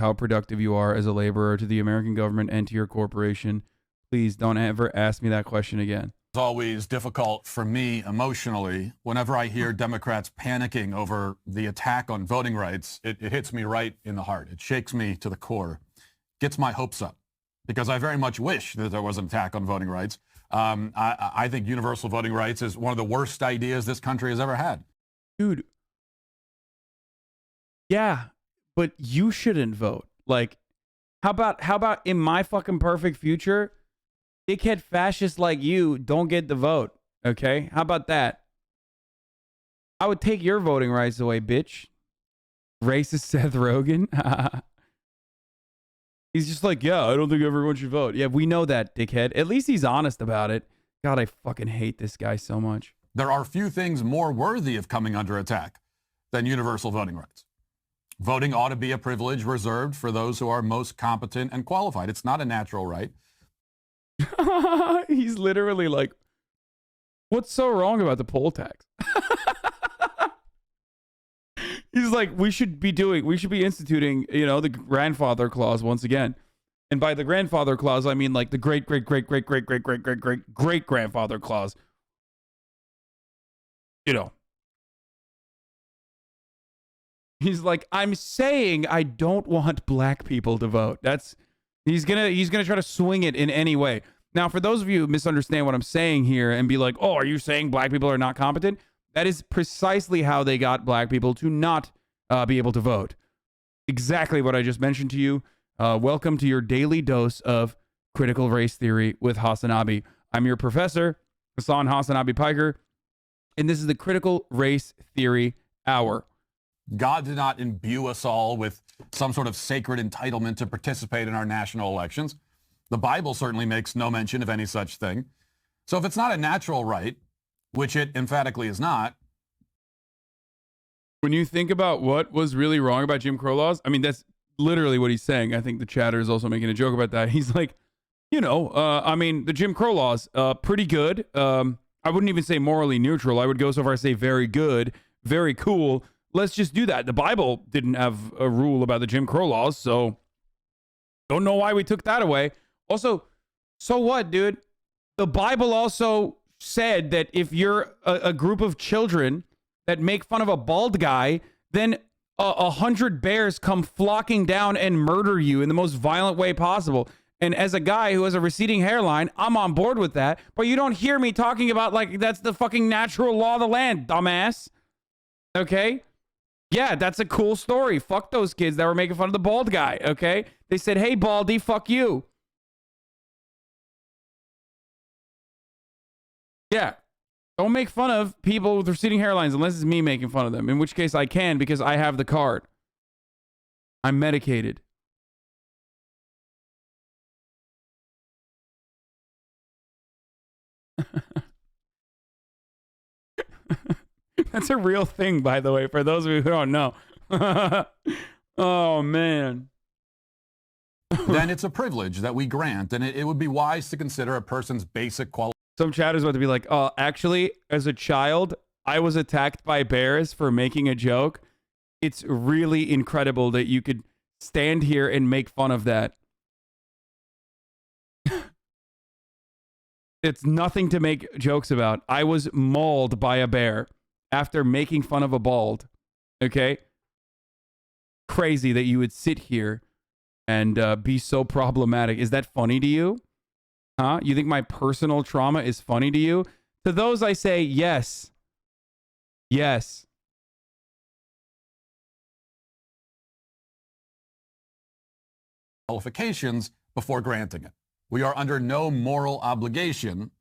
how productive you are as a laborer to the American government and to your corporation. Please don't ever ask me that question again. It's always difficult for me emotionally whenever I hear Democrats panicking over the attack on voting rights. It hits me right in the heart. It shakes me to the core, gets my hopes up, because I very much wish that there was an attack on voting rights. I think universal voting rights is one of the worst ideas this country has ever had. Dude. Yeah, but you shouldn't vote. Like, how about in my fucking perfect future, dickhead fascists like you don't get the vote, okay? How about that? I would take your voting rights away, bitch. Racist Seth Rogen. He's just like, yeah, I don't think everyone should vote. Yeah, we know that, dickhead. At least he's honest about it. God, I fucking hate this guy so much. There are few things more worthy of coming under attack than universal voting rights. Voting ought to be a privilege reserved for those who are most competent and qualified. It's not a natural right. He's literally like, what's so wrong about the poll tax? He's like, we should be instituting, you know, the grandfather clause once again. And by the grandfather clause, I mean like the great grandfather clause. You know. He's like, I'm saying I don't want black people to vote. He's gonna try to swing it in any way. Now, for those of you who misunderstand what I'm saying here and be like, oh, are you saying black people are not competent? That is precisely how they got black people to not be able to vote. Exactly what I just mentioned to you. Welcome to your daily dose of critical race theory with HasanAbi. I'm your professor, HasanAbi Piker, and this is the Critical Race Theory Hour. God did not imbue us all with some sort of sacred entitlement to participate in our national elections. The Bible certainly makes no mention of any such thing. So if it's not a natural right, which it emphatically is not. When you think about what was really wrong about Jim Crow laws, I mean, that's literally what he's saying. I think the chatter is also making a joke about that. He's like, you know, I mean, the Jim Crow laws, pretty good. I wouldn't even say morally neutral. I would go so far as say very good, very cool. Let's just do that. The Bible didn't have a rule about the Jim Crow laws, so don't know why we took that away. Also, so what, dude? The Bible also said that if you're a group of children that make fun of a bald guy, then 100 bears come flocking down and murder you in the most violent way possible. And as a guy who has a receding hairline, I'm on board with that. But you don't hear me talking about like that's the fucking natural law of the land, dumbass. Okay? Yeah, that's a cool story. Fuck those kids that were making fun of the bald guy, okay? They said, hey, Baldy, fuck you. Yeah. Don't make fun of people with receding hairlines unless it's me making fun of them, in which case I can because I have the card. I'm medicated. That's a real thing, by the way, for those of you who don't know. Oh, man. Then it's a privilege that we grant, and it would be wise to consider a person's basic qualifications. Some chatters about to be like, oh, actually, as a child, I was attacked by bears for making a joke. It's really incredible that you could stand here and make fun of that. It's nothing to make jokes about. I was mauled by a bear after making fun of a bald. Okay? Crazy that you would sit here and be so problematic. Is that funny to you? Huh? You think my personal trauma is funny to you? To those I say, yes. Yes. Qualifications before granting it. We are under no moral obligation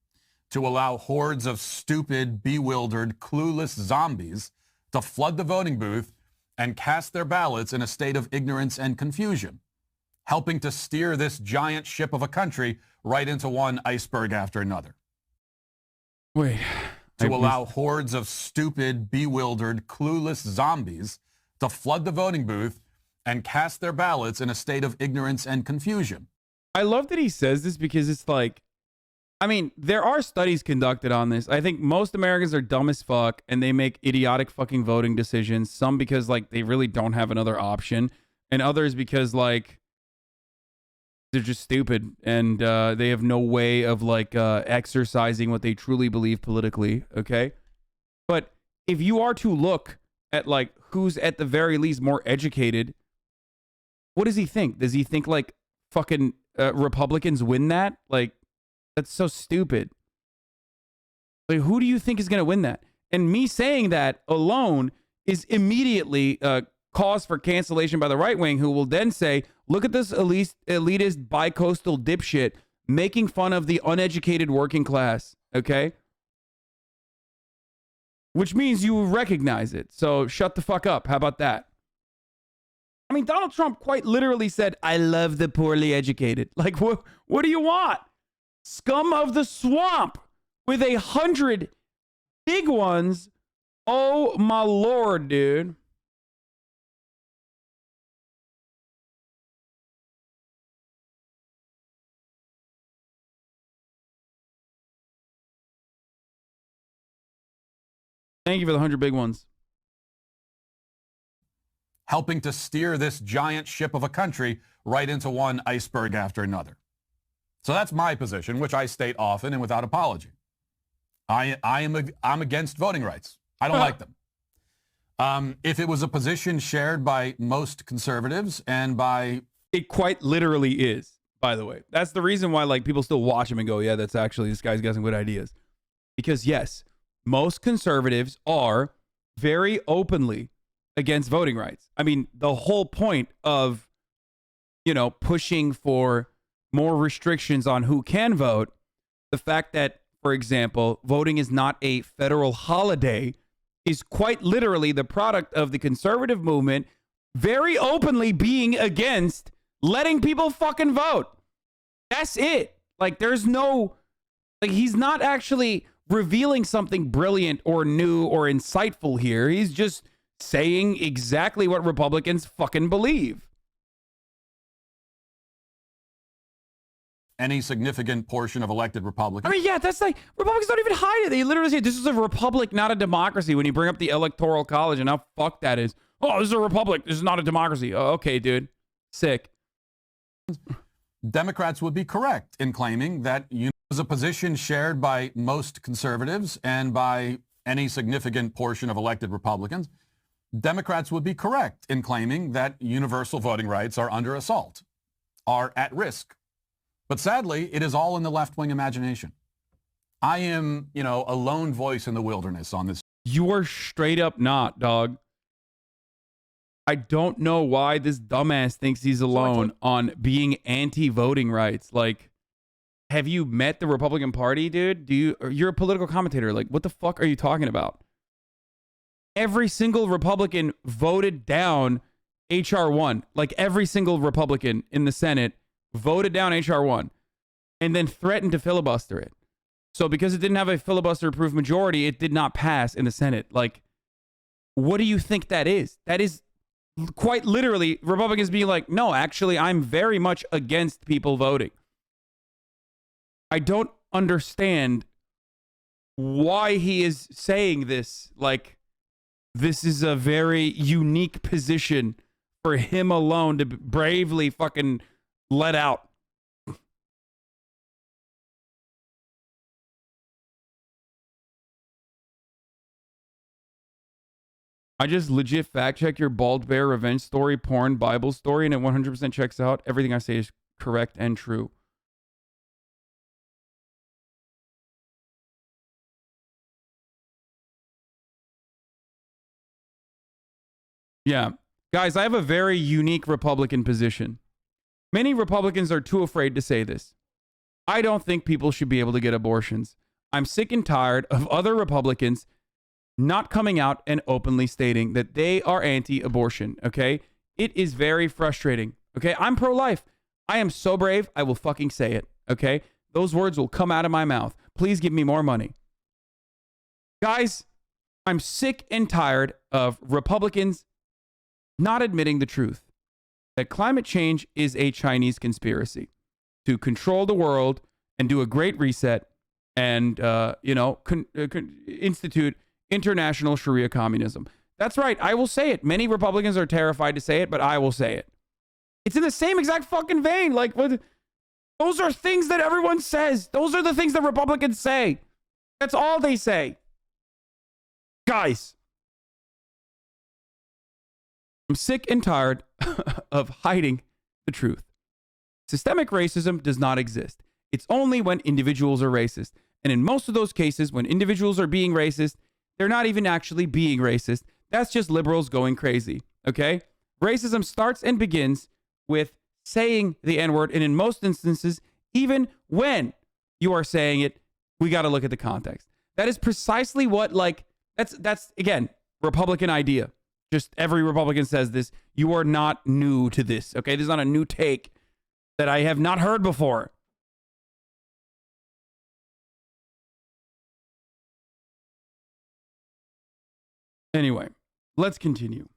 to allow hordes of stupid, bewildered, clueless zombies to flood the voting booth and cast their ballots in a state of ignorance and confusion, helping to steer this giant ship of a country right into one iceberg after another. Wait. To allow hordes of stupid, bewildered, clueless zombies to flood the voting booth and cast their ballots in a state of ignorance and confusion. I love that he says this because it's like, I mean, there are studies conducted on this. I think most Americans are dumb as fuck and they make idiotic fucking voting decisions. Some because like they really don't have another option. and others because like they're just stupid and they have no way of like exercising what they truly believe politically. Okay, but if you are to look at like who's at the very least more educated, what does he think? Does he think like fucking Republicans win that? Like, that's so stupid. Like, who do you think is going to win that? And me saying that alone is immediately cause for cancellation by the right wing, who will then say, look at this elitist bi-coastal dipshit making fun of the uneducated working class. Okay? Which means you recognize it. So shut the fuck up. How about that? I mean, Donald Trump quite literally said, I love the poorly educated. Like, what do you want? Scum of the swamp with 100 big ones. Oh, my Lord, dude. Thank you for the 100 big ones. Helping to steer this giant ship of a country right into one iceberg after another. So that's my position, which I state often and without apology. I'm against voting rights. I don't like them. If it was a position shared by most conservatives and by... It quite literally is, by the way. That's the reason why like people still watch him and go, yeah, that's actually, this guy's got some good ideas. Because yes, most conservatives are very openly against voting rights. I mean, the whole point of, you know, pushing for more restrictions on who can vote, the fact that, for example, voting is not a federal holiday is quite literally the product of the conservative movement very openly being against letting people fucking vote. That's it. Like, there's no, like, he's not actually revealing something brilliant or new or insightful here. He's just saying exactly what Republicans fucking believe. Any significant portion of elected Republicans. I mean, yeah, that's like, Republicans don't even hide it. They literally say, this is a republic, not a democracy, when you bring up the Electoral College and how fucked that is. Oh, this is a republic. This is not a democracy. Oh, okay, dude. Sick. Democrats would be correct in claiming that is a position shared by most conservatives and by any significant portion of elected Republicans. Democrats would be correct in claiming that universal voting rights are under assault, are at risk. But sadly, it is all in the left-wing imagination. I am, you know, a lone voice in the wilderness on this. You are straight up not, dog. I don't know why this dumbass thinks he's alone on being anti-voting rights. Like, have you met the Republican Party, dude? You're a political commentator. Like, what the fuck are you talking about? Every single Republican voted down H.R. 1. Like, every single Republican in the Senate voted down H.R. 1 and then threatened to filibuster it. So because it didn't have a filibuster-proof majority, it did not pass in the Senate. Like, what do you think that is? That is quite literally Republicans being like, no, actually, I'm very much against people voting. I don't understand why he is saying this. Like, this is a very unique position for him alone to bravely fucking let out. I just legit fact check your bald bear revenge story, porn, Bible story, and it 100% checks out. Everything I say is correct and true. Yeah. Guys, I have a very unique Republican position. Many Republicans are too afraid to say this. I don't think people should be able to get abortions. I'm sick and tired of other Republicans not coming out and openly stating that they are anti-abortion, okay? It is very frustrating, okay? I'm pro-life. I am so brave, I will fucking say it, okay? Those words will come out of my mouth. Please give me more money. Guys, I'm sick and tired of Republicans not admitting the truth that climate change is a Chinese conspiracy to control the world and do a great reset and, institute international Sharia communism. That's right. I will say it. Many Republicans are terrified to say it, but I will say it. It's in the same exact fucking vein. Like, what? Those are things that everyone says. Those are the things that Republicans say. That's all they say. Guys, I'm sick and tired of hiding the truth. Systemic racism does not exist. It's only when individuals are racist. And in most of those cases, when individuals are being racist, they're not even actually being racist. That's just liberals going crazy. Okay? Racism starts and begins with saying the N-word. And in most instances, even when you are saying it, we got to look at the context. That is precisely what, like, that's again, Republican idea. Just every Republican says this. You are not new to this. Okay? This is not a new take that I have not heard before. Anyway, let's continue.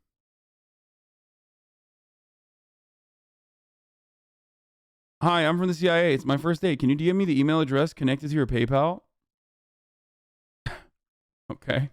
Hi, I'm from the CIA. It's my first day. Can you DM me the email address connected to your PayPal? Okay.